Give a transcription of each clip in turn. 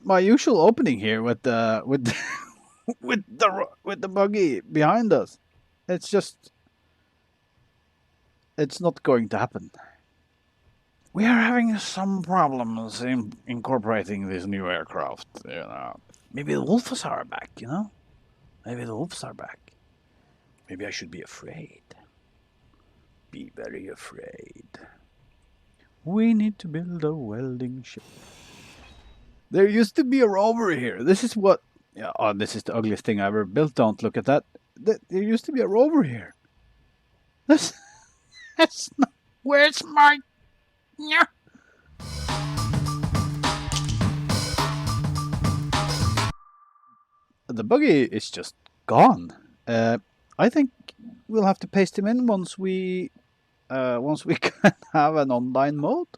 my usual opening here with the with the buggy behind us. It's just it's not going to happen. We are having some problems in incorporating this new aircraft. Maybe the wolves are back. Maybe the wolves are back. Maybe I should be afraid. Be very afraid. We need to build a welding ship. There used to be a rover here. This is what. Yeah, oh, this is the ugliest thing I ever built. Don't look at that. There used to be a rover here. That's not. Where's my? Yeah. The buggy is just gone. I think we'll have to paste him in once we can have an online mode.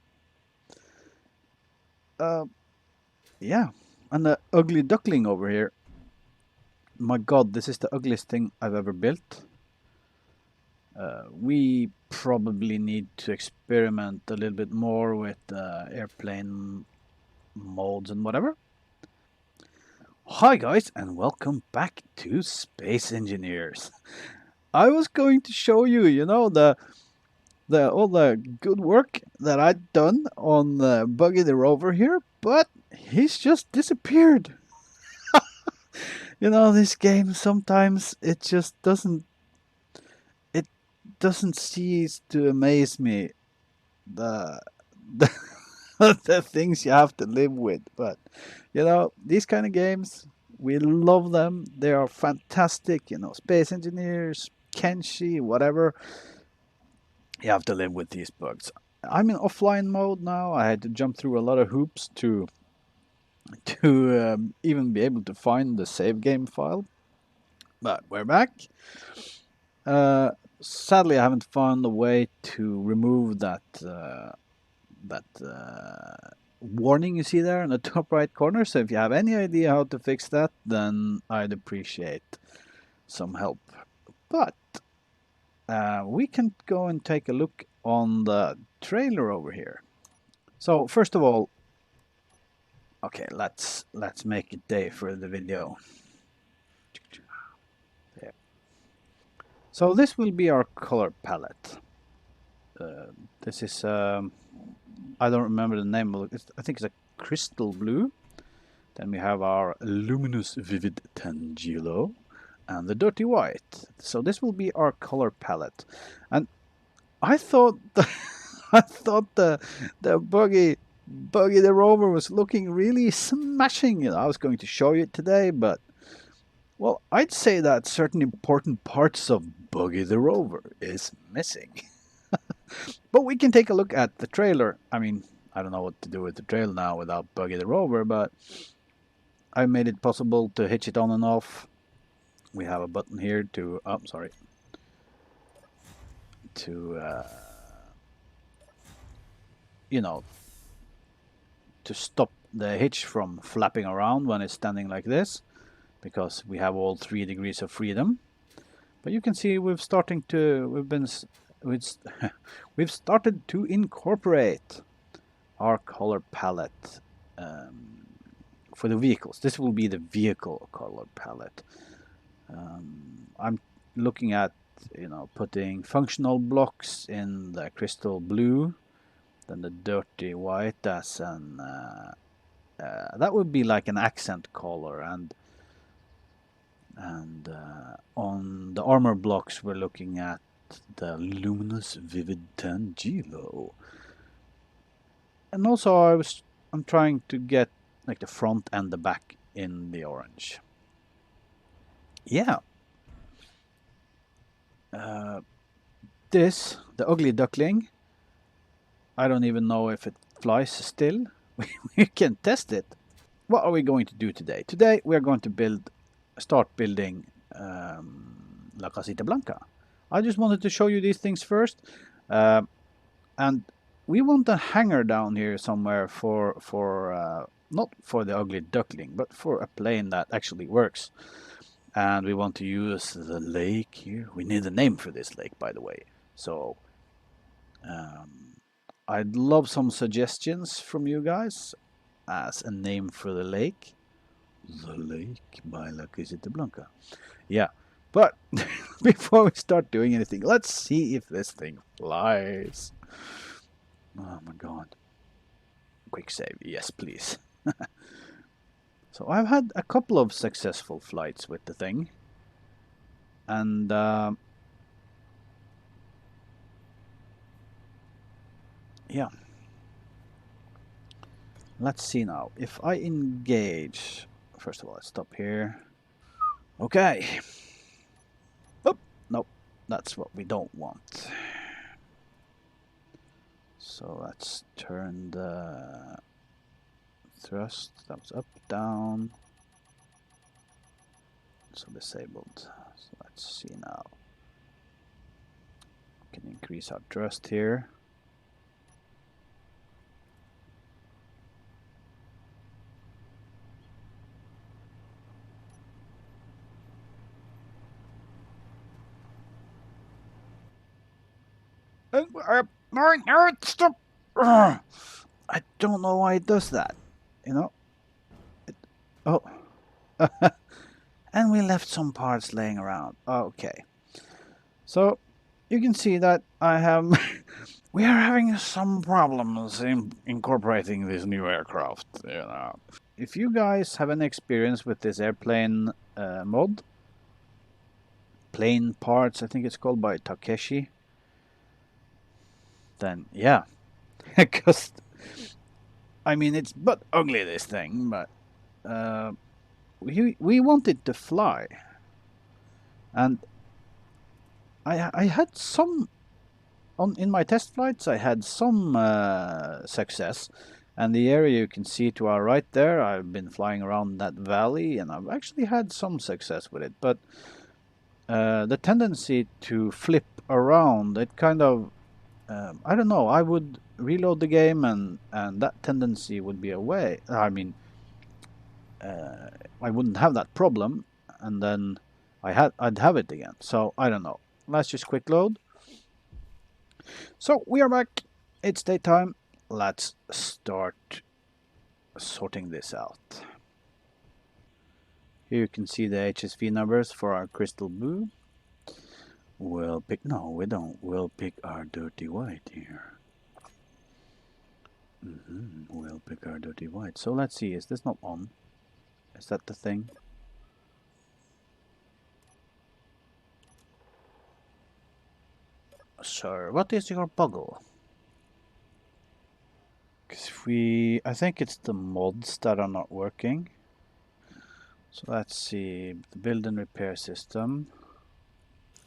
Yeah, and the ugly duckling over here. My God, this is the ugliest thing I've ever built. We probably need to experiment a little bit more with airplane modes and whatever. Hi guys, and welcome back to Space Engineers. I was going to show you, all the good work that I'd done on Buggy the Rover here, but he's just disappeared. This game sometimes it just doesn't cease to amaze me the the things you have to live with. But these kind of games, we love them. They are fantastic. Space Engineers, Kenshi, whatever. You have to live with these bugs. I'm in offline mode now. I had to jump through a lot of hoops to even be able to find the save game file. But we're back. Sadly, I haven't found a way to remove that warning you see there in the top right corner. So if you have any idea how to fix that, then I'd appreciate some help. But we can go and take a look on the trailer over here. So first of all, okay, let's make it day for the video. There. So this will be our color palette. This is I don't remember the name of it. I think it's a crystal blue. Then we have our luminous vivid tangelo and the dirty white. So this will be our color palette. And I thought the buggy the Rover was looking really smashing. I was going to show you it today, but well, I'd say that certain important parts of Buggy the Rover is missing. But we can take a look at the trailer. I mean, I don't know what to do with the trailer now without Buggy the Rover, but I made it possible to hitch it on and off. We have a button here to, to stop the hitch from flapping around when it's standing like this, because we have all 3 degrees of freedom. But you can see we've started to incorporate our color palette for the vehicles. This will be the vehicle color palette. I'm looking at putting functional blocks in the crystal blue, then the dirty white as an that would be like an accent color, and on the armor blocks we're looking at the luminous vivid tangelo. And also I'm trying to get like the front and the back in the orange. Yeah. The ugly duckling, I don't even know if it flies still. We can test it. What are we going to do today? Today we are going to start building La Casita Blanca. I just wanted to show you these things first. And we want a hangar down here somewhere for not for the ugly duckling, but for a plane that actually works. And we want to use the lake here. We need a name for this lake, by the way. So I'd love some suggestions from you guys. as a name for the lake. The lake by La Casita Blanca. Yeah, but before we start doing anything, let's see if this thing flies. Oh my god. Quick save, yes please. So I've had a couple of successful flights with the thing. And yeah. Let's see now. If I engage... First of all, let's stop here. Okay. Oh, nope. That's what we don't want. So let's turn the thrust. That was up, down. So disabled. So let's see now. We can increase our thrust here. Stop! I don't know why it does that. You know? Oh. And we left some parts laying around. Okay. So you can see that I have... we are having some problems in incorporating this new aircraft. You know. If you guys have any experience with this airplane mod, plane parts, I think it's called by Takeshi, then yeah. Because, I mean, it's but ugly, this thing, but we want it to fly. And I had some... in my test flights, I had some success. And the area you can see to our right there, I've been flying around that valley, and I've actually had some success with it. But the tendency to flip around, it kind of... I don't know, I would reload the game and that tendency would be away. I mean, I wouldn't have that problem, and then I'd have it again. So I don't know. Let's just quick load. So we are back. It's daytime. Let's start sorting this out. Here you can see the HSV numbers for our crystal blue. We'll pick... no, we don't. We'll pick our dirty white here. We'll pick our dirty white. So let's see, is this not on? Is that the thing? Sir, what is your buggle? Because I think it's the mods that are not working. So let's see, the build and repair system.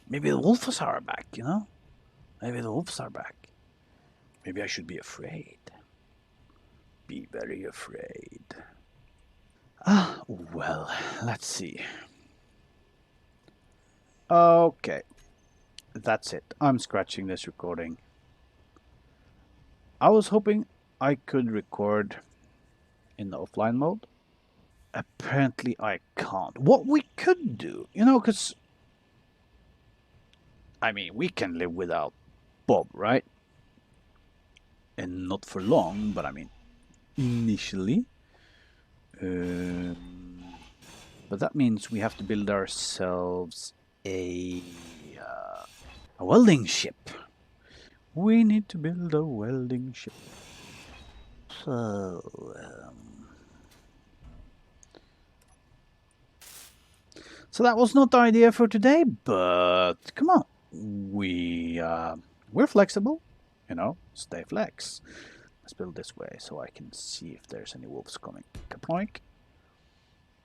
Maybe the wolves are back, you know? Maybe the wolves are back. Maybe I should be afraid. Be very afraid. Ah, well, let's see. Okay. That's it. I'm scratching this recording. I was hoping I could record in the offline mode. Apparently I can't. What we could do, you know, because... I mean, we can live without Bob, right? And not for long, but I mean, initially. But that means we have to build ourselves a welding ship. We need to build a welding ship. So, so that was not the idea for today, but come on. We're flexible, you know, stay flex. Let's build this way so I can see if there's any wolves coming. Kaploink.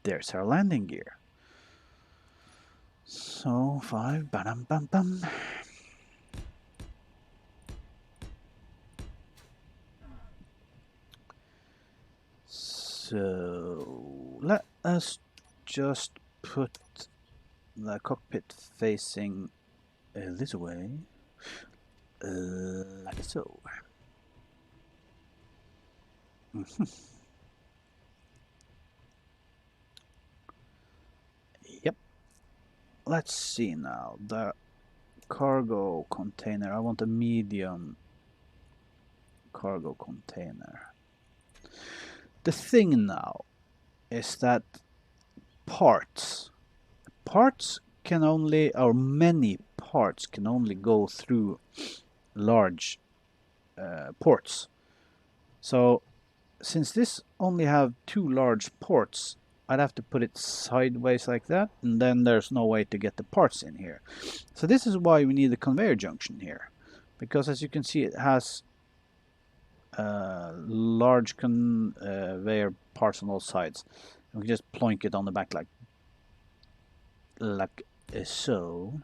There's our landing gear. So 5, bam bam bam. So let us just put the cockpit facing this way, like so. Yep. Let's see now. The cargo container. I want a medium cargo container. the thing now is that parts can only, or many parts can only go through large ports. So since this only have 2 large ports, I'd have to put it sideways like that, and then there's no way to get the parts in here. So this is why we need the conveyor junction here, because as you can see, it has large conveyor parts on all sides. And we can just plonk it on the back like so.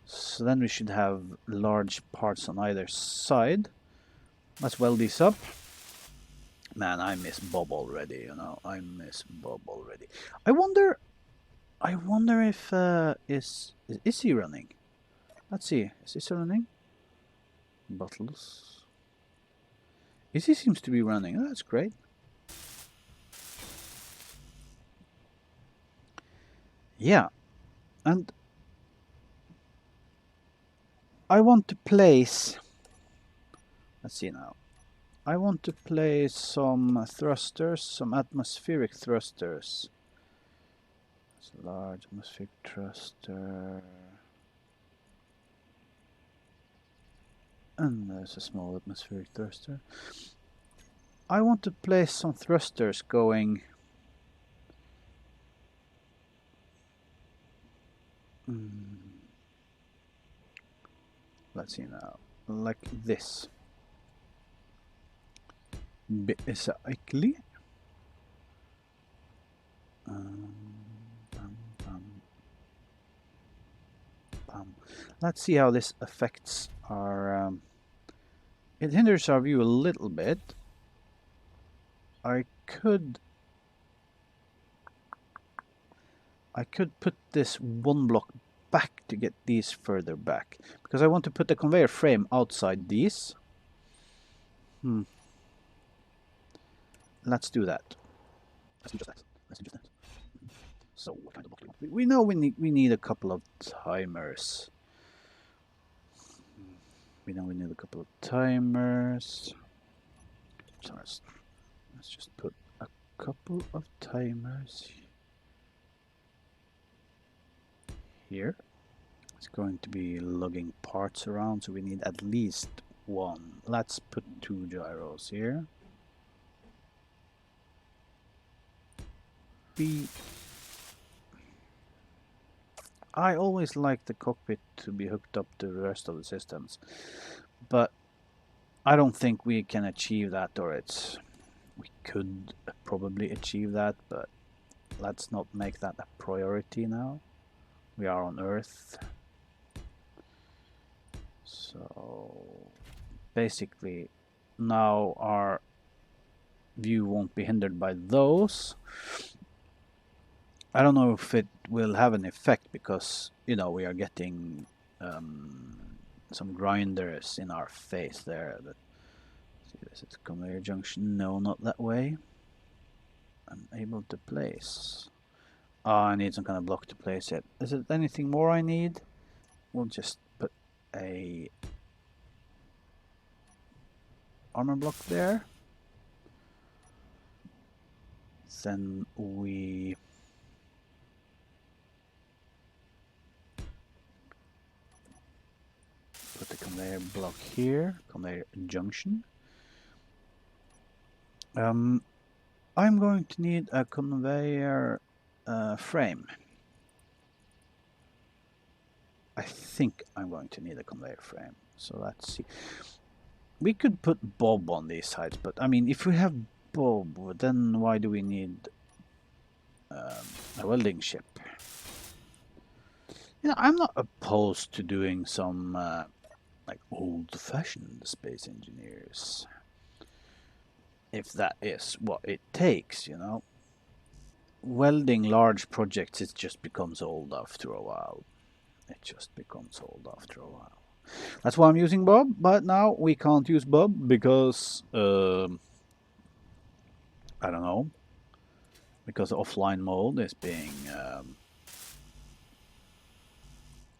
So then we should have large parts on either side. Let's weld these up. Man, I miss Bob already, you know. I miss Bob already. I wonder if is he running? Let's see. Is this running? Bottles. Izzy seems to be running. Oh, that's great. Yeah. And I want to place, let's see now. I want to place some thrusters, some atmospheric thrusters. It's a large atmospheric thruster. And there's a small atmospheric thruster. I want to place some thrusters going let's see now, like this. Basically. Let's see how this affects our... it hinders our view a little bit. I could put this 1 block back to get these further back, because I want to put the conveyor frame outside these. Let's do that. Let's do just that. So what kind of block do we want? We know we need a couple of timers. We know we need a couple of timers. So let's just put a couple of timers here. It's going to be lugging parts around, so we need at least 1. Let's put 2 gyros here. I always like the cockpit to be hooked up to the rest of the systems, but I don't think we can achieve that, or we could probably achieve that, but let's not make that a priority now. We are on Earth. So basically now our view won't be hindered by those. I don't know if it will have an effect, because you know we are getting some grinders in our face there. See, this is conveyor junction. No, not that way. I'm able to place. Oh, I need some kind of block to place it. Is it anything more I need? We'll just put a armor block there. Then we put the conveyor block here, conveyor junction. I'm going to need a conveyor frame. I think I'm going to need a conveyor frame. So let's see. We could put Bob on these sides, but I mean, if we have Bob, then why do we need a welding ship? You know, I'm not opposed to doing some like old-fashioned space engineers, if that is what it takes, you know. Welding large projects, it just becomes old after a while. It just becomes old after a while. That's why I'm using Bob, but now we can't use Bob because I don't know, because offline mode is being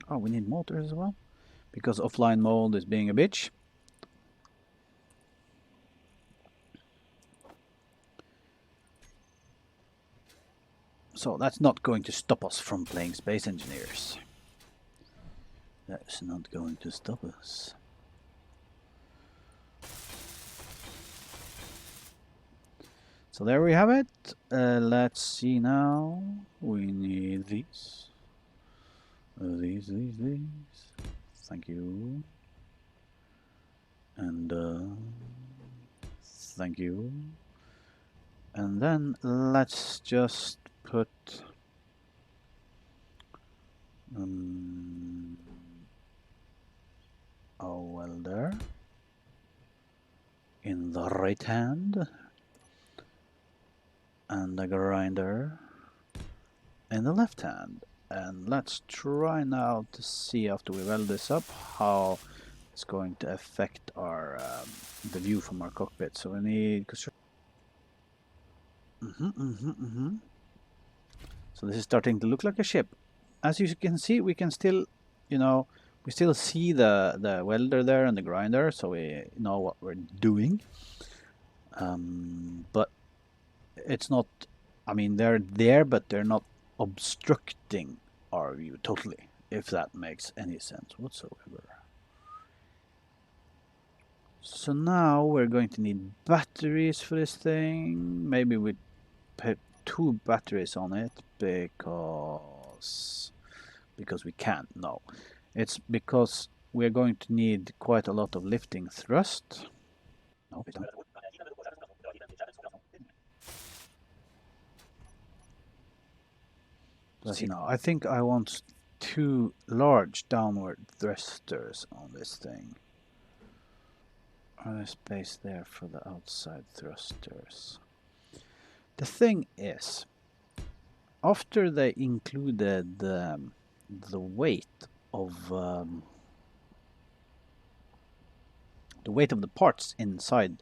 oh, we need motors as well, because offline mode is being a bitch. So that's not going to stop us from playing Space Engineers. That's not going to stop us. So there we have it. Let's see now. We need these. These. Thank you. And thank you. And then let's just put a welder in the right hand and a grinder in the left hand. And let's try now to see, after we weld this up, how it's going to affect our the view from our cockpit. So we need So this is starting to look like a ship. As you can see, we can still, you know, we still see the welder there and the grinder, so we know what we're doing. But it's not, I mean, they're there, but they're not obstructing our view totally, if that makes any sense whatsoever. So now we're going to need batteries for this thing. Maybe we put 2 batteries on it because we can't. No, it's because we're going to need quite a lot of lifting thrust. No, it's not. Let's see now. I think I want 2 large downward thrusters on this thing. Are there space there for the outside thrusters? The thing is, after they included the weight of the parts inside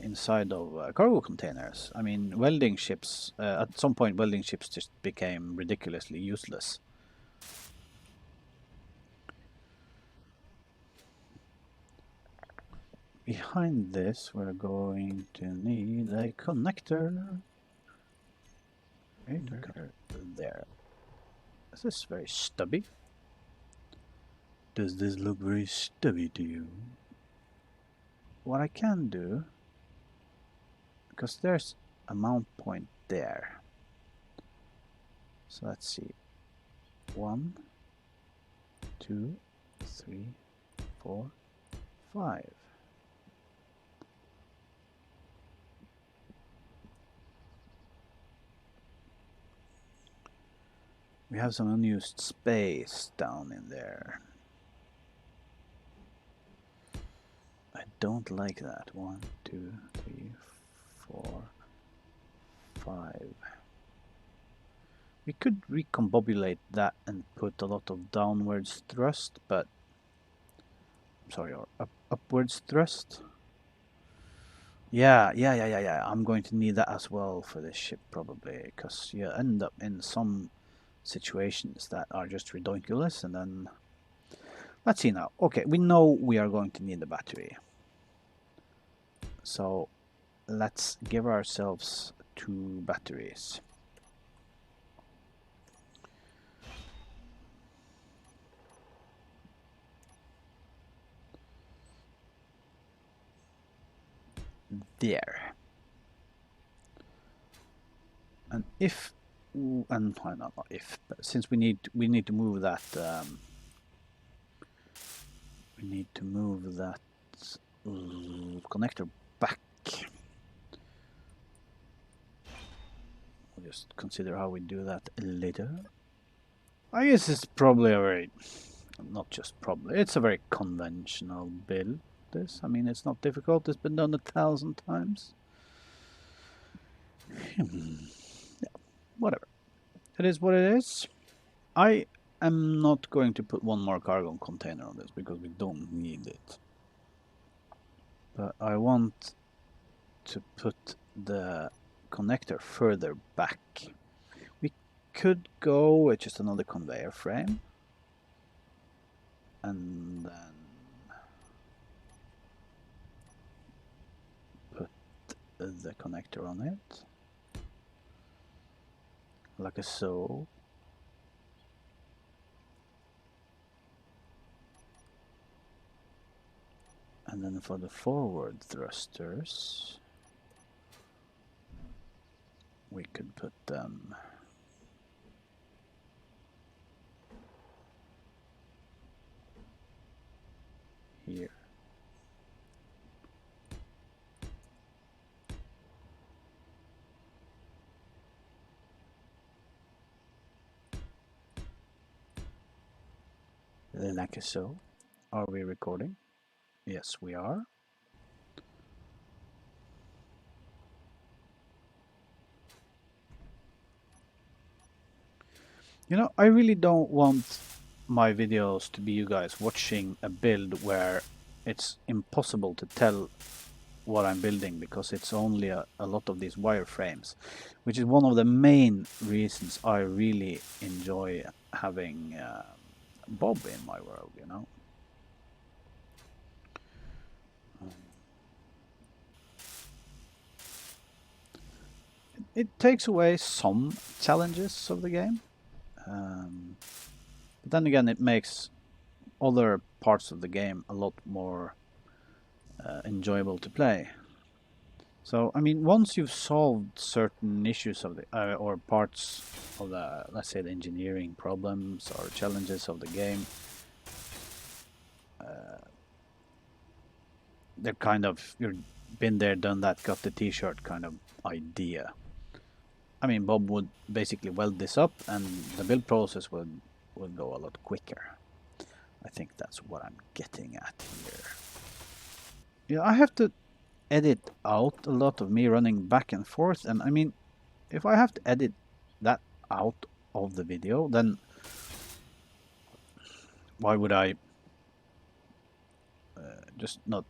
inside of cargo containers, I mean, welding ships, at some point welding ships just became ridiculously useless. Behind this, we're going to need a connector. There. Is this very stubby? Does this look very stubby to you? What I can do, because there's a mount point there. So let's see. 1, 2, 3, 4, 5. We have some unused space down in there. I don't like that. 1, 2, 3, 4, 5. We could recombobulate that and put a lot of downwards thrust, but sorry, or upwards thrust. Yeah. I'm going to need that as well for this ship probably, because you end up in some situations that are just ridiculous. And then let's see now. Okay, we know we are going to need the battery, so let's give ourselves 2 batteries. There. And if, and not if, but since we need to move that connector back. We'll just consider how we do that later. I guess it's probably a very, not just probably, it's a very conventional build. This, I mean, it's not difficult. It's been done 1,000 times. Yeah, whatever. It is what it is. I am not going to put 1 more cargo container on this because we don't need it. But I want to put the connector further back. We could go with just another conveyor frame. And then put the connector on it, like so. And then for the forward thrusters, we could put them here. Like so. Are we recording? Yes, we are. You know, I really don't want my videos to be you guys watching a build where it's impossible to tell what I'm building because it's only a lot of these wireframes, which is one of the main reasons I really enjoy having Bob in my world, you know. It takes away some challenges of the game, but then again it makes other parts of the game a lot more enjoyable to play. So, I mean, once you've solved certain issues of the or parts of the, let's say, the engineering problems or challenges of the game, they're kind of, you've been there, done that, got the t-shirt kind of idea. I mean, Bob would basically weld this up and the build process would go a lot quicker. I think that's what I'm getting at here. Yeah, I have to edit out a lot of me running back and forth, and I mean, if I have to edit that out of the video, then why would I just not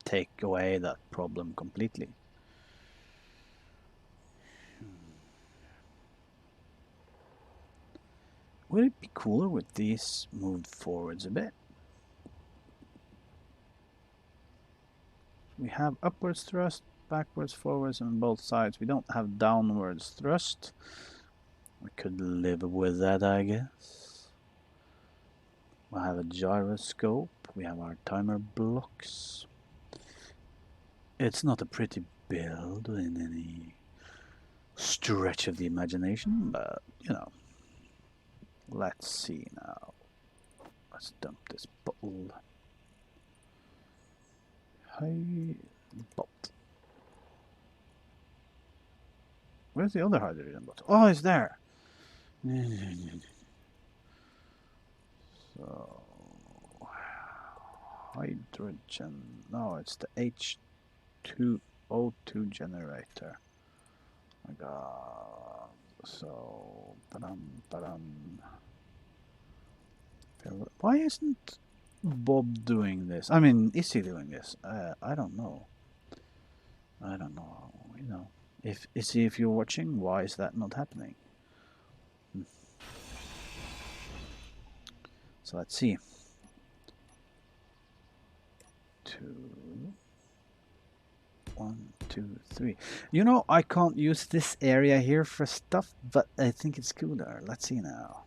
take away that problem completely? Would it be cooler with these moved forwards a bit? We have upwards thrust, backwards, forwards on both sides. We don't have downwards thrust. We could live with that, I guess. We'll have a gyroscope. We have our timer blocks. It's not a pretty build in any stretch of the imagination, but, you know. Let's see now. Let's dump this bottle. Hey, bolt. Where's the other hydrogen bottle? Oh, it's there. So, hydrogen. No, it's the H2O2 generator. My God. So, why isn't Bob doing this? I mean, is he doing this? I don't know. I don't know. You know, if you're watching, why is that not happening? So let's see. 2, 1, 2, 3. You know, I can't use this area here for stuff, but I think it's cooler. Let's see now.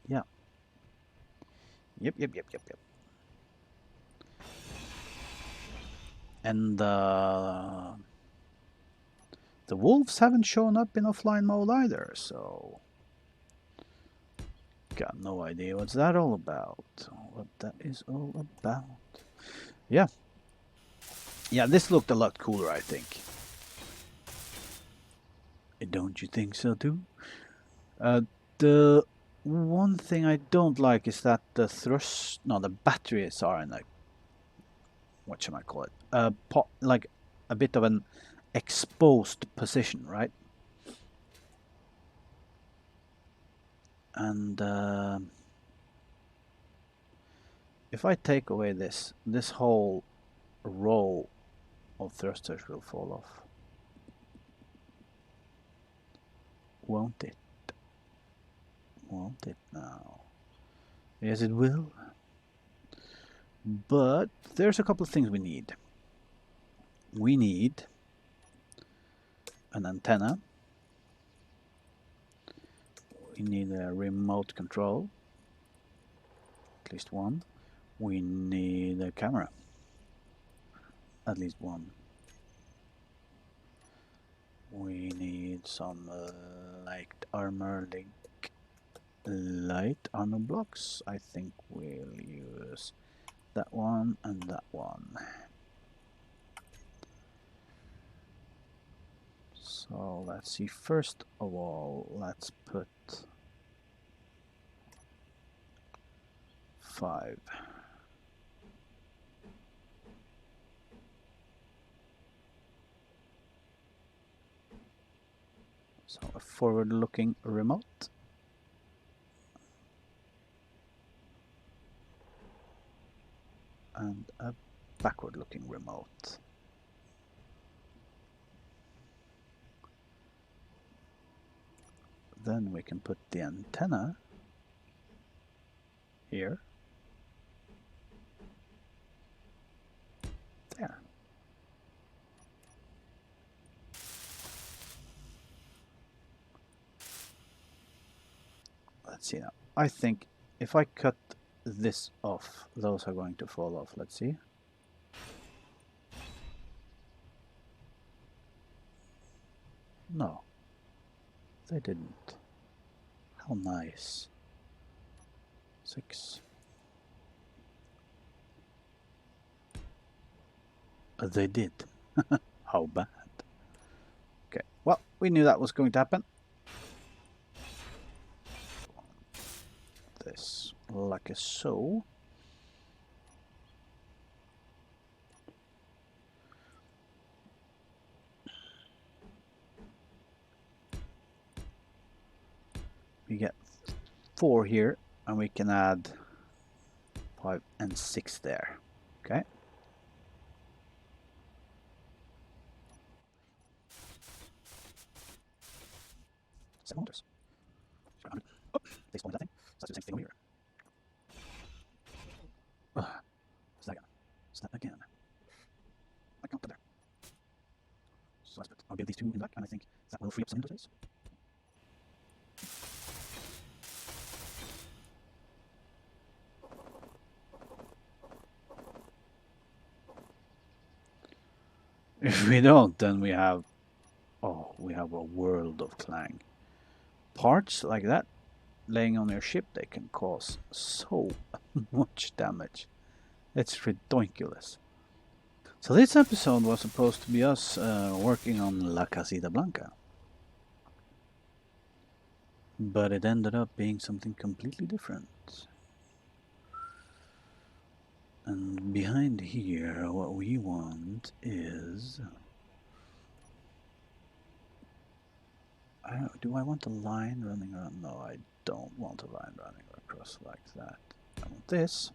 Yeah. Yep. And the wolves haven't shown up in offline mode either, so got no idea what's that all about. What that is all about. Yeah. Yeah, this looked a lot cooler, I think. Don't you think so too? The one thing I don't like is that the batteries are in a, what should I call it? Like a bit of an exposed position, right? And if I take away this whole row of thrusters will fall off, won't it? Won't it now? Yes, it will. But there's a couple of things we need. We need an antenna. We need a remote control. At least one. We need a camera. At least one. We need some light armor blocks. I think we'll use that one and that one. So let's see, first of all, let's put 5. So a forward-looking remote. And a backward-looking remote. Then we can put the antenna here. There. Let's see now. I think if I cut this off, those are going to fall off. Let's see. No, they didn't. How nice. 6. They did. How bad. Okay, well, we knew that was going to happen. This like so. We get 4 here, and we can add 5 and 6 there. Okay. Cylinders. Oh, they spawned that thing. So that's the same thing over here. What's that again? What's that again? I can't put there. So let's put, I'll build these 2 in the back, and I think that will free up some window space. If we don't, then we have a world of clang. Parts like that laying on your ship, they can cause so much damage. It's ridiculous. So this episode was supposed to be us working on La Casita Blanca. But it ended up being something completely different. And behind here, what we want is... do I want a line running around? No, I don't want a line running across like that. I want this.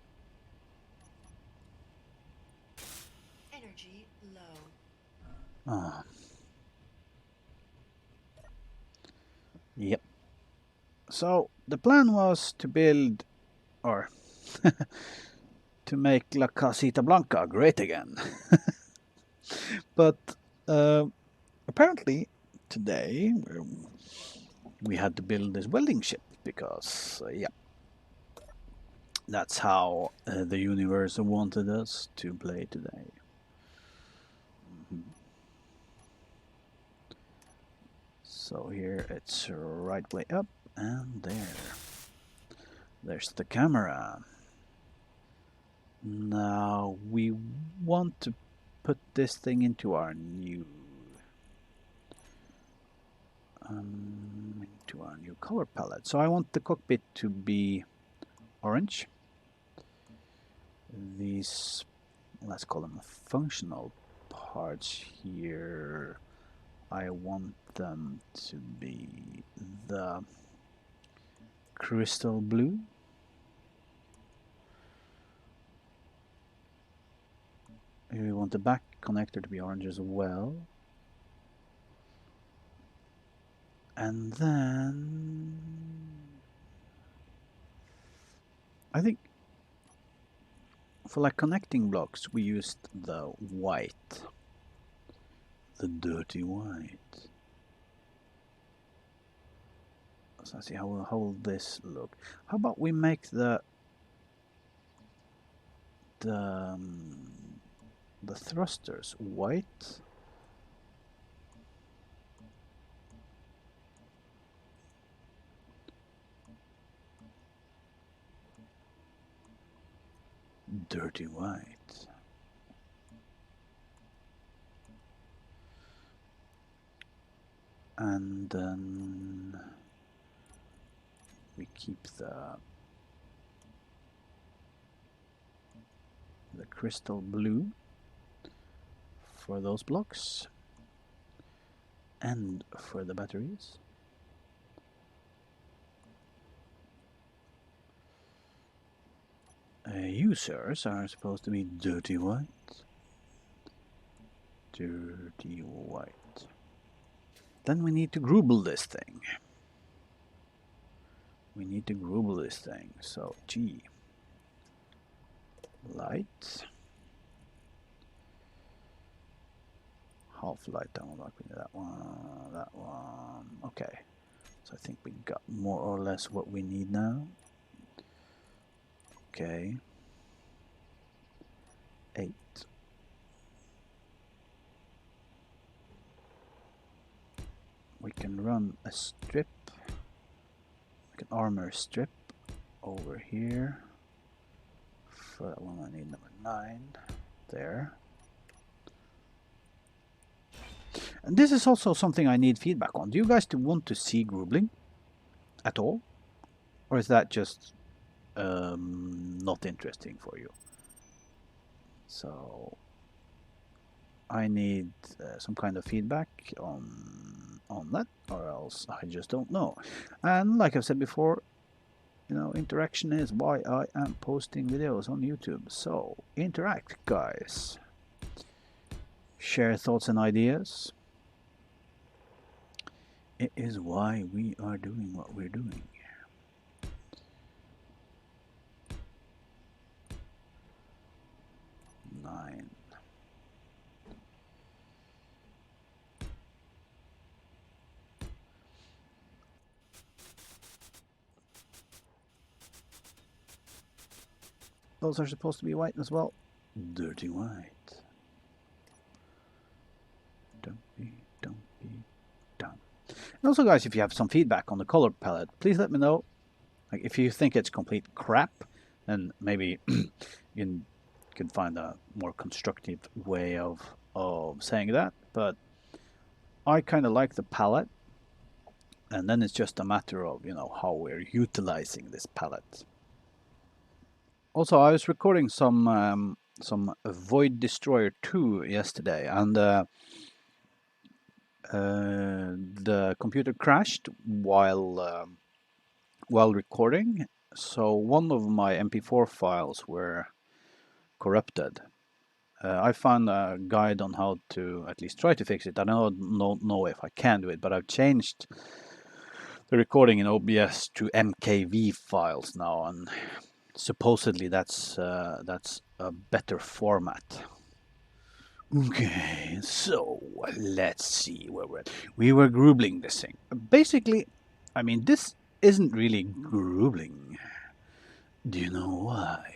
Energy low. Ah. Yep. So the plan was to build, or to make La Casita Blanca great again. But apparently today we had to build this welding ship because, yeah, that's how the universe wanted us to play today. So here it's right way up, and there's the camera. Now we want to put this thing into our new color palette. So I want the cockpit to be orange. These, let's call them functional parts here, I want them to be the crystal blue. We want the back connector to be orange as well. And then I think for like connecting blocks, we used the white, the dirty white. So let's see how will this look. How about we make the thrusters white? Dirty white. And then we keep the crystal blue for those blocks and for the batteries. Users are supposed to be dirty white. Dirty white. Then we need to grooble this thing. So G. Light. Half light down like we need that one. Okay. So I think we got more or less what we need now. Okay. 8. We can run a strip, like an armor strip over here. For that one I need number 9 there. And this is also something I need feedback on. Do you guys want to see groobling at all? Or is that just not interesting for you? So I need some kind of feedback on that, or else I just don't know. And like I've said before, you know, interaction is why I am posting videos on YouTube. So interact, guys. Share thoughts and ideas. It is why we are doing what we're doing. Nine. Those are supposed to be white as well. Dirty white. Don't be done. And also, guys, if you have some feedback on the color palette, please let me know. Like, if you think it's complete crap, then maybe you can find a more constructive way of saying that. But I kind of like the palette, and then it's just a matter of, you know, how we're utilizing this palette. Also, I was recording some Void Destroyer 2 yesterday, and the computer crashed while recording. So one of my MP4 files were corrupted. I found a guide on how to at least try to fix it. I don't know if I can do it, but I've changed the recording in OBS to MKV files now, and supposedly that's a better format. Okay, so let's see where we're at. We were groobling this thing. Basically, I mean, this isn't really groobling. Do you know why?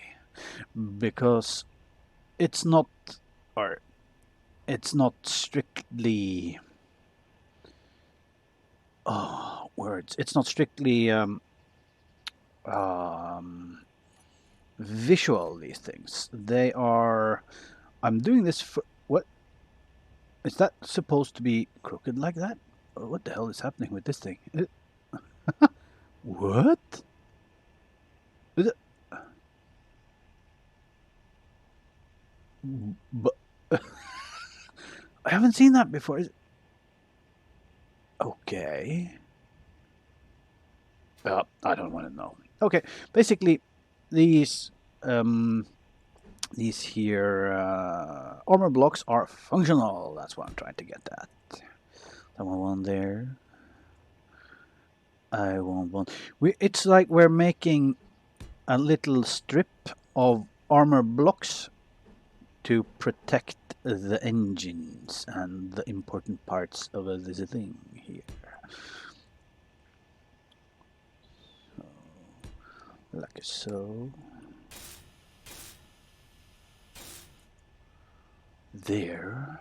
Because it's not strictly words. It's not strictly visual, these things. They are. I'm doing this for what? Is that supposed to be crooked like that? Or what the hell is happening with this thing? What? Is it? But I haven't seen that before. Is it? Okay. I don't want to know. Okay, basically, these here armor blocks are functional. That's what I'm trying to get at. I want one there. I want one. It's like we're making a little strip of armor blocks to protect the engines and the important parts of this thing here. So, like so. There.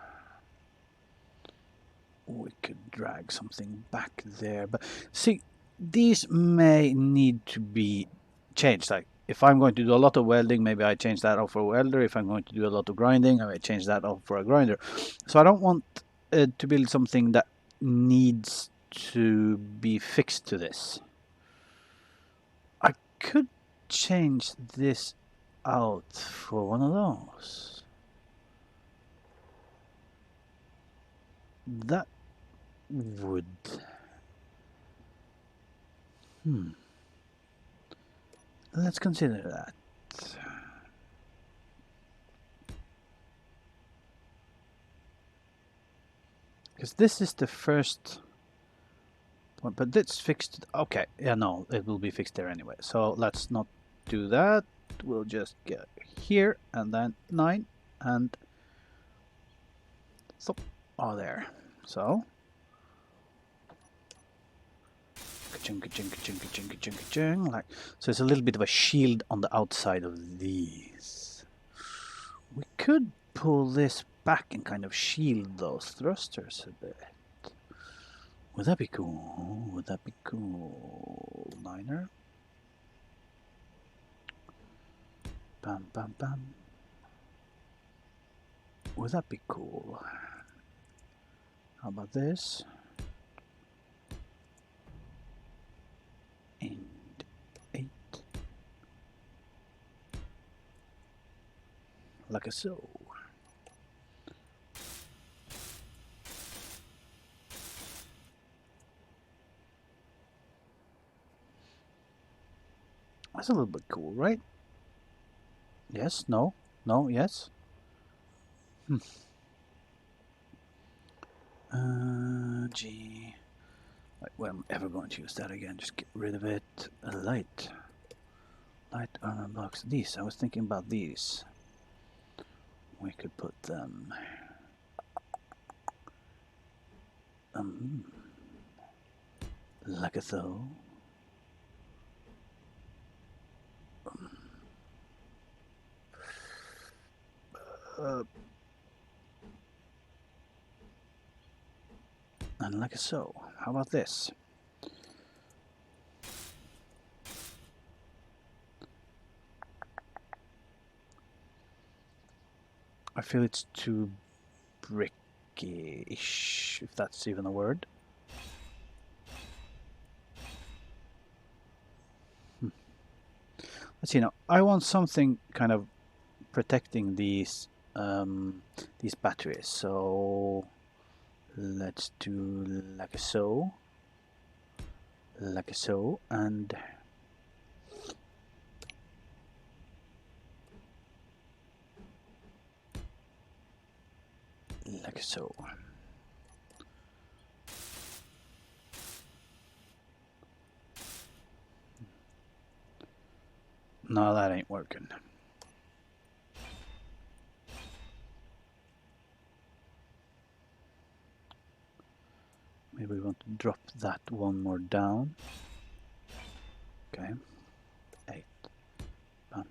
We could drag something back there, but see, these may need to be changed. Like if I'm going to do a lot of welding, maybe I change that out for a welder. If I'm going to do a lot of grinding, I may change that out for a grinder. So I don't want to build something that needs to be fixed to this. I could change this out for one of those. That would... Let's consider that. Because this is the first one, but it's fixed. Okay, yeah, no, it will be fixed there anyway. So let's not do that. We'll just get here and then 9 and so, oh, there. So, ka-chung, ka-chung, ka-chung, ka-chung, ka-chung, ka-chung, like so. It's a little bit of a shield on the outside of these. We could pull this back and kind of shield those thrusters a bit. Would that be cool? Would that be cool? Niner. Bam, bam, bam. Would that be cool? How about this? And 8. Like so. That's a little bit cool, right? Yes, no, no, yes. Gee. Like, when am I ever going to use that again? Just get rid of it. Light armor blocks. These, I was thinking about these. We could put them... like so. And like so. How about this? I feel it's too bricky-ish, if that's even a word. Let's see now. I want something kind of protecting these batteries. So let's do like so, and like so. No, that ain't working. Maybe we want to drop that one more down. Okay. 8. Bam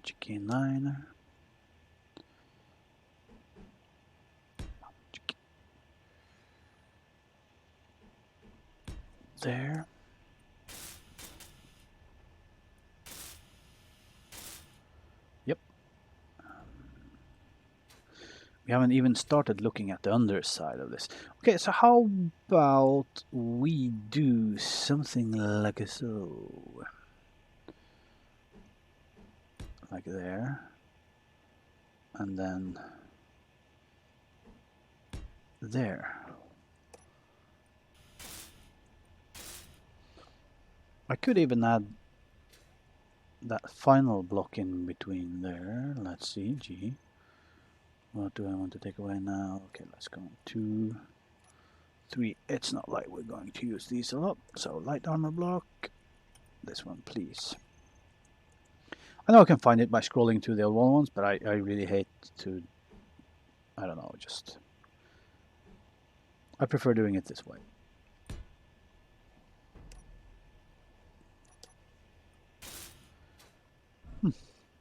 chiki 9. There. Yep. We haven't even started looking at the underside of this. Okay, so how about we do something like so? Like there. And then there. I could even add that final block in between there. Let's see, G. What do I want to take away now? Okay, let's go 2, 3. It's not like we're going to use these a lot. So light armor block. This one, please. I know I can find it by scrolling to the old ones, but I really hate to, I don't know, just... I prefer doing it this way.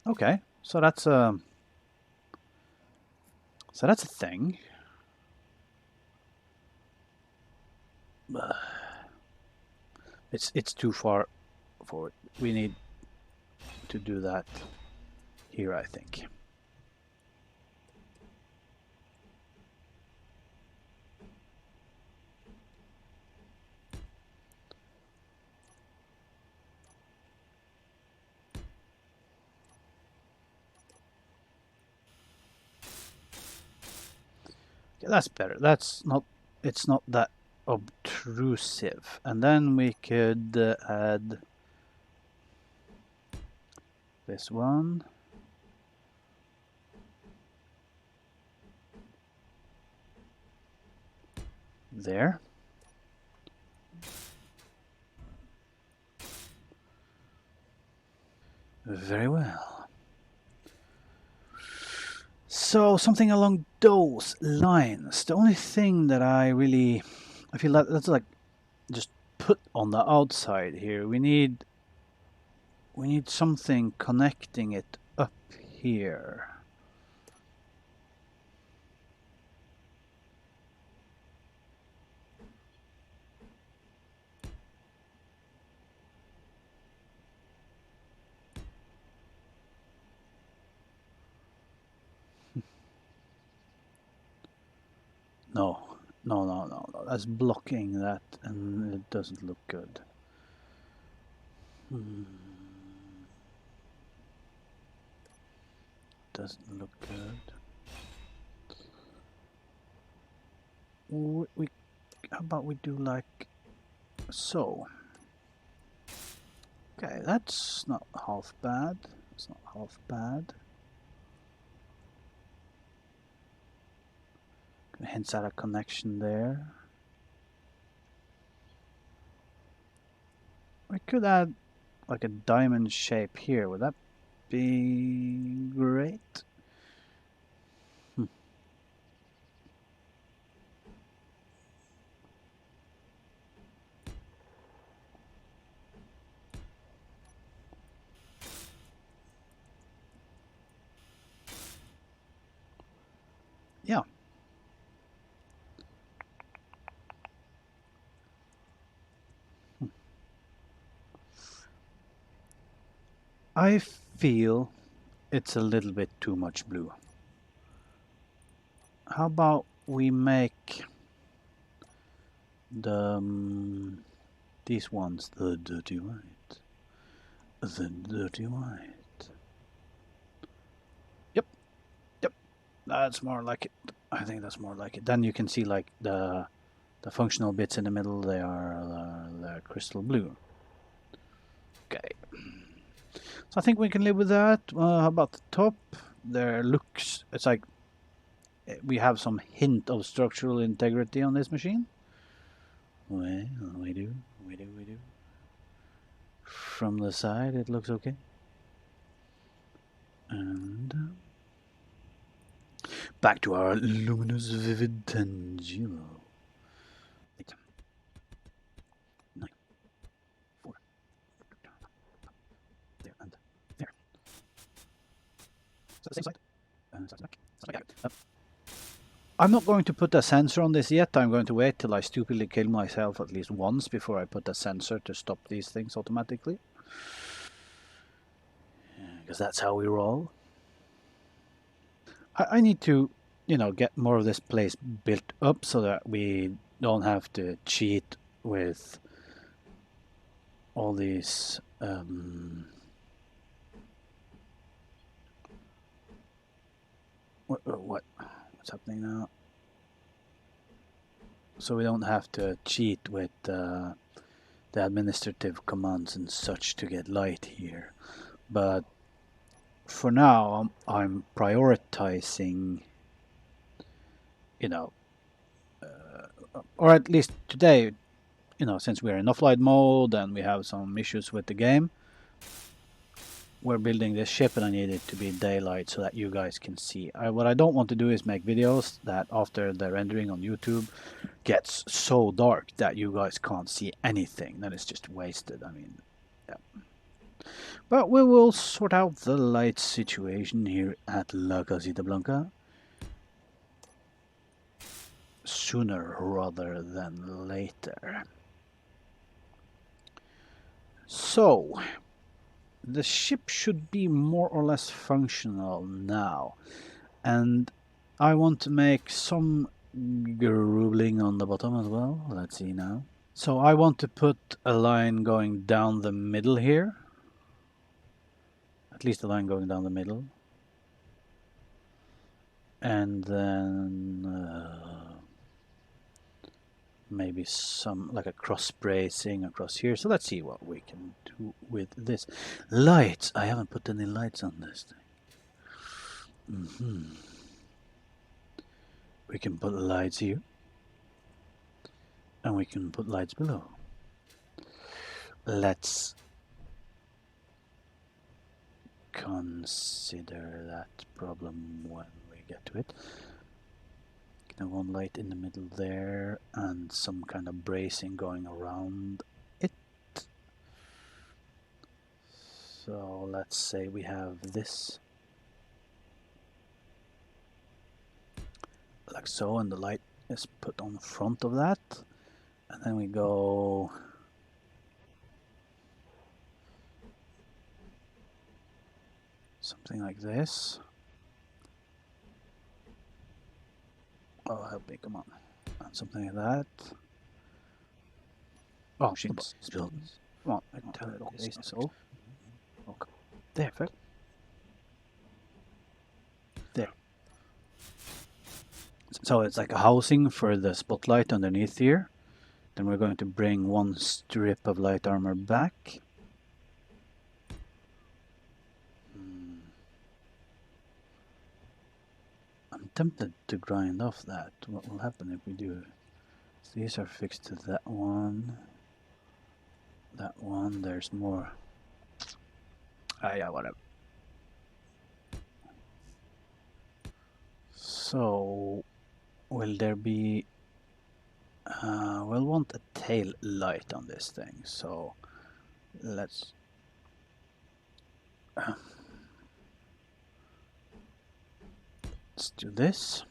Okay, so that's a thing. It's too far forward. We need to do that here, I think. Okay, that's better. That's not. It's not that obtrusive. And then we could add this one. There. Very well. So something along those lines. The only thing that I feel that that's like just put on the outside here. We need something connecting it up here. No. That's blocking that, and it doesn't look good. Doesn't look good. How about we do like so? Okay, that's not half bad. It's not half bad. Hints at a connection there. We could add like a diamond shape here. Would that be great? Yeah. I feel it's a little bit too much blue. How about we make these ones the dirty white? The dirty white. Yep. That's more like it. I think that's more like it. Then you can see like the functional bits in the middle. They are the crystal blue. Okay. So I think we can live with that. How about the top? There looks, it's like we have some hint of structural integrity on this machine. Well, we do. From the side, it looks okay. And back to our luminous, vivid Tanjiro. 8, 9, 4. There and there. So the same side. I'm not going to put a sensor on this yet. I'm going to wait till I stupidly kill myself at least once before I put a sensor to stop these things automatically. Because that's how we roll. I need to, get more of this place built up so that we don't have to cheat with all these what's happening now? So we don't have to cheat with the administrative commands and such to get light here. But for now, I'm prioritizing, or at least today, you know, since we're in offline mode and we have some issues with the game, we're building this ship and I need it to be daylight so that you guys can see. What I don't want to do is make videos that after the rendering on YouTube gets so dark that you guys can't see anything. Then it's just wasted. I mean, yeah. But we will sort out the light situation here at La Casita Blanca sooner rather than later. So, the ship should be more or less functional now. And I want to make some grueling on the bottom as well. Let's see now. So I want to put a line going down the middle here. At least a line going down the middle. And then maybe some like a cross bracing across here. So let's see what we can do with this. Lights. I haven't put any lights on this thing. We can put lights here. And we can put lights below. Let's consider that problem when we get to it. Now one light in the middle there and some kind of bracing going around it. So let's say we have this like so, and the light is put on the front of that, and then we go something like this. Oh, help me, come on. And something like that. Oh, sheets. Come on, I can tell it is so. Okay. There, perfect. There. So it's like a housing for the spotlight underneath here. Then we're going to bring one strip of light armor back. I'm tempted to grind off that. What will happen if we do? So these are fixed to that one. That one, there's more. Yeah, whatever. So, will there be... we'll want a tail light on this thing, so let's... let's do this.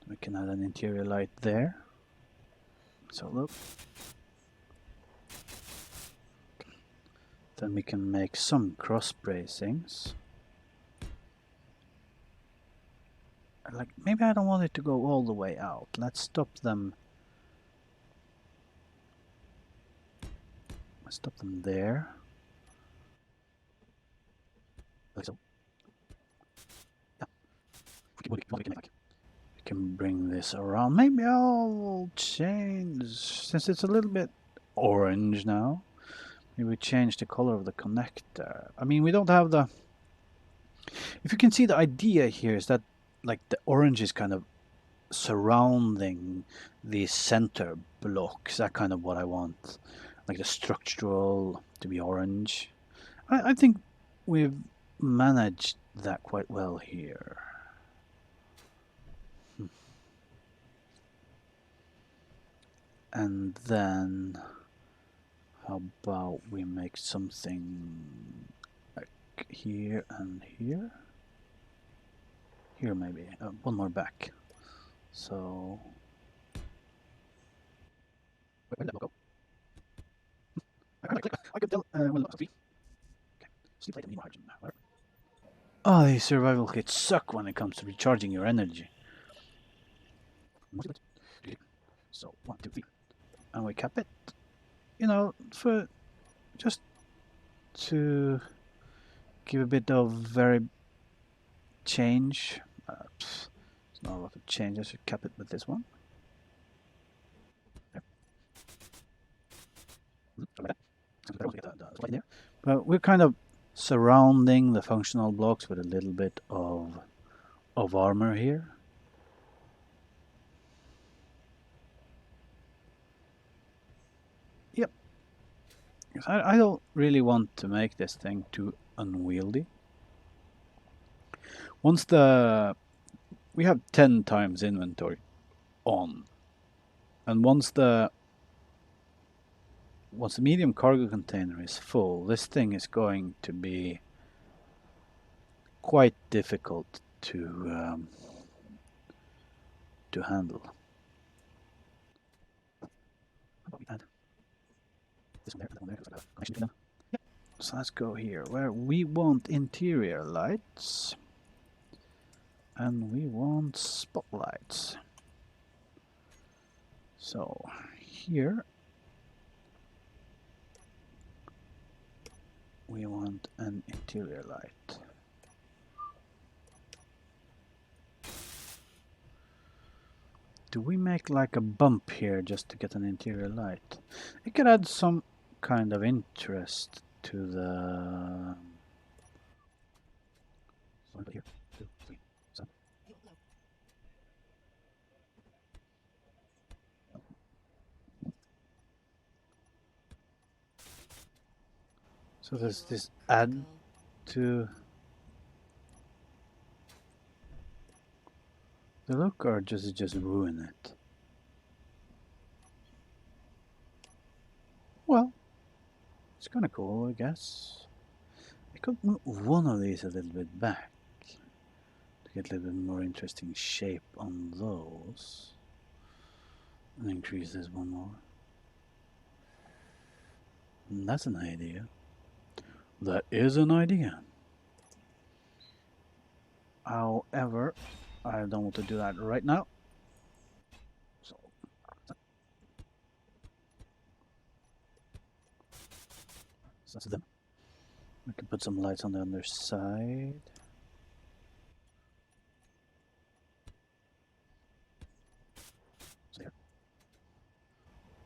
We can add an interior light there. So look. Then we can make some cross bracings. Like, maybe I don't want it to go all the way out. Let's stop them. Let's stop them there. Like so. Yeah. We can bring this around. Maybe I'll change, since it's a little bit orange now. Maybe we change the color of the connector. I mean, we don't have the... If you can see, the idea here is that like the orange is kind of surrounding the center blocks. That kind of what I want. Like the structural to be orange. I think we've managed that quite well here. And then how about we make something like here and here? Here maybe, one more back. So where did that go? I could tell well, okay. Sleep later, need more hydrogen. Whatever. Oh, these survival kits suck when it comes to recharging your energy. So 1, 2, 3, and we cap it. You know, for just to give a bit of very change. It's not a lot of change. I should cap it with this one. But we're kind of surrounding the functional blocks with a little bit of armor here. Yep. Because I don't really want to make this thing too unwieldy. Once we have 10 times inventory on, and once the medium cargo container is full, this thing is going to be quite difficult to handle. So let's go here where we want interior lights and we want spotlights. So here we want an interior light. Do we make like a bump here just to get an interior light? It could add some kind of interest to the... Here, 2, 3, 7. Low. So does this Fuel add to the look, or does it just ruin it? Well, it's kind of cool, I guess. I could move one of these a little bit back to get a little bit more interesting shape on those. And increase this one more. And that's an idea. That is an idea. However, I don't want to do that right now. So that's them. We can put some lights on the underside. So here.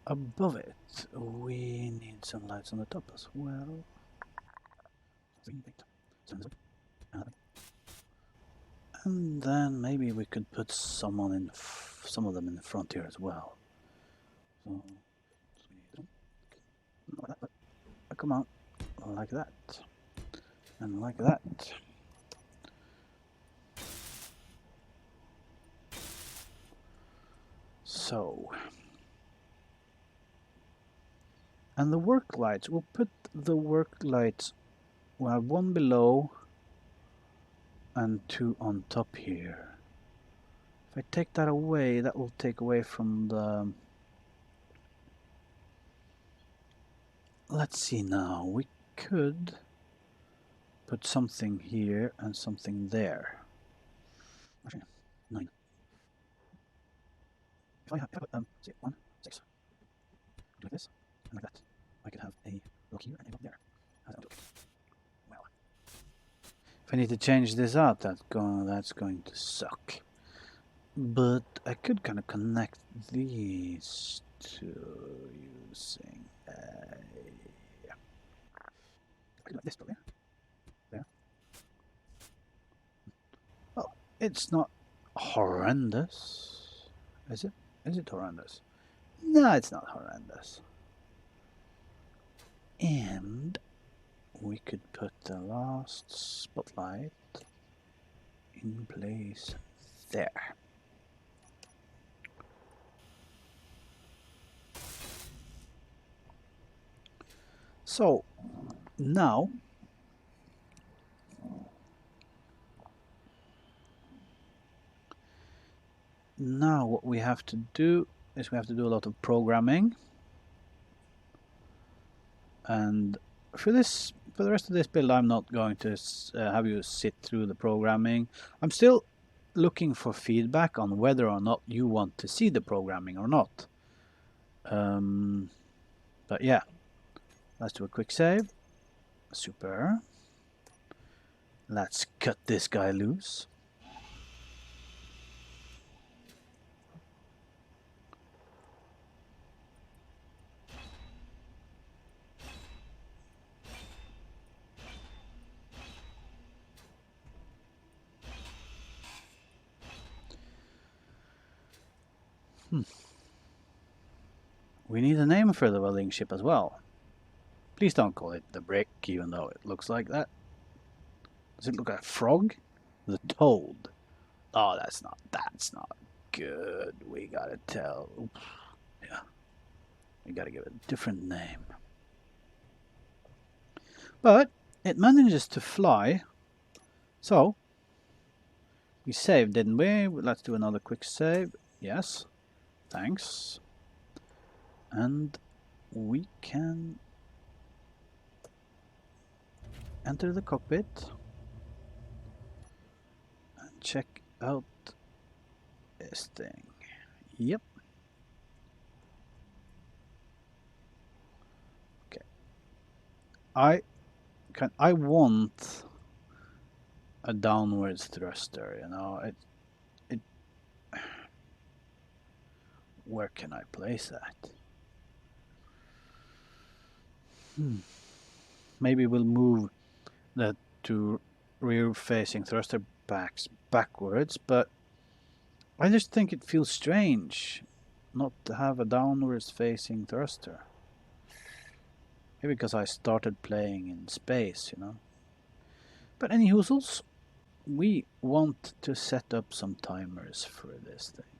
Above it, we need some lights on the top as well. And then maybe we could put some of them in the front here as well. So, come on, like that, and like that. So, and the work lights, we'll put the work lights, we'll have one below and two on top here. If I take that away, that will take away from the... Let's see now, we could put something here and something there. Actually, 9. If I put, say 1, 6, do like this, and like that, I could have a block here and a block there. Well, if I need to change this out, that's going to suck. But I could kind of connect these two using a... I could like this probably. There. Well, it's not horrendous, is it? Is it horrendous? No, it's not horrendous. And we could put the last spotlight in place there. So now what we have to do is we have to do a lot of programming, and for the rest of this build I'm not going to have you sit through the programming. I'm still looking for feedback on whether or not you want to see the programming or not. But yeah, let's do a quick save. Super. Let's cut this guy loose. we need a name for the welding ship as well. Please don't call it the Brick, even though it looks like that. Does it look like a frog? The Toad. Oh, that's not good. We gotta tell. Oops. Yeah. We gotta give it a different name. But it manages to fly. So we saved, didn't we? Let's do another quick save. Yes. Thanks. And we can enter the cockpit and check out this thing. Yep. Okay. I want a downwards thruster, you know. It where can I place that? Maybe we'll move that to rear facing thruster backs backwards, but I just think it feels strange not to have a downwards facing thruster. Maybe because I started playing in space, you know. But any hoozles, we want to set up some timers for this thing.